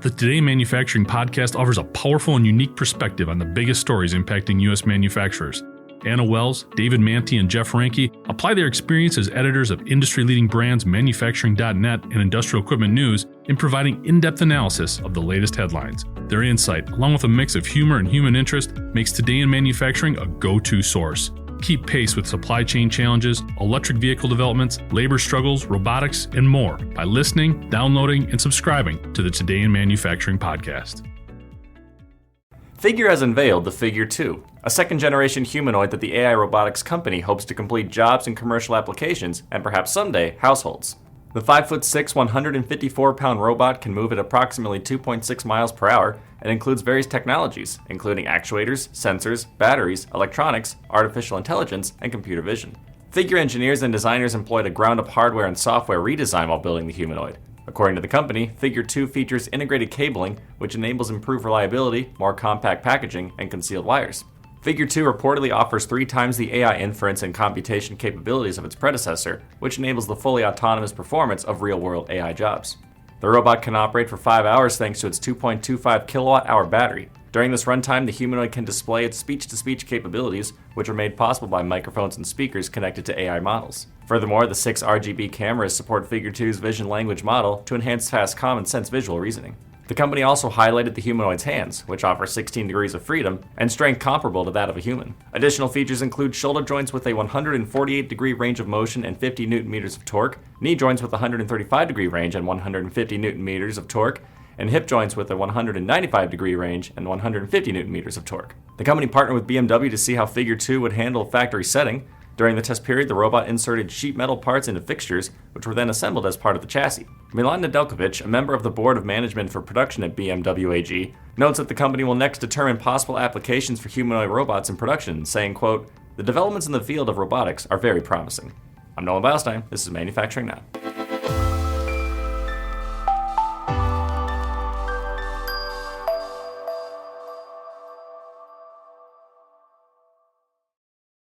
The Today in Manufacturing podcast offers a powerful and unique perspective on the biggest stories impacting U.S. manufacturers. Anna Wells, David Manti, and Jeff Ranke apply their experience as editors of industry-leading brands Manufacturing.net and Industrial Equipment News in providing in-depth analysis of the latest headlines. Their insight, along with a mix of humor and human interest, makes Today in Manufacturing a go-to source. Keep pace with supply chain challenges, electric vehicle developments, labor struggles, robotics, and more by listening, downloading, and subscribing to the Today in Manufacturing podcast. Figure has unveiled the Figure 2, a second-generation humanoid that the AI robotics company hopes to complete jobs in commercial applications and perhaps someday households. The 5'6", 154-pound robot can move at approximately 2.6 miles per hour and includes various technologies, including actuators, sensors, batteries, electronics, artificial intelligence, and computer vision. Figure engineers and designers employed a ground-up hardware and software redesign while building the humanoid. According to the company, Figure 2 features integrated cabling, which enables improved reliability, more compact packaging, and concealed wires. Figure 2 reportedly offers 3 times the AI inference and computation capabilities of its predecessor, which enables the fully autonomous performance of real-world AI jobs. The robot can operate for 5 hours thanks to its 2.25 kilowatt-hour battery. During this runtime, the humanoid can display its speech-to-speech capabilities, which are made possible by microphones and speakers connected to AI models. Furthermore, the 6 RGB cameras support Figure 2's vision language model to enhance fast common sense visual reasoning. The company also highlighted the humanoid's hands, which offer 16 degrees of freedom and strength comparable to that of a human. Additional features include shoulder joints with a 148-degree range of motion and 50 newton-meters of torque, knee joints with a 135-degree range and 150 newton-meters of torque, and hip joints with a 195-degree range and 150 newton-meters of torque. The company partnered with BMW to see how Figure 2 would handle a factory setting. During the test period, the robot inserted sheet metal parts into fixtures, which were then assembled as part of the chassis. Milan Nedeljkovic, a member of the board of management for production at BMW AG, notes that the company will next determine possible applications for humanoid robots in production, saying, quote, "The developments in the field of robotics are very promising." I'm Nolan Beilstein. This is Manufacturing Now.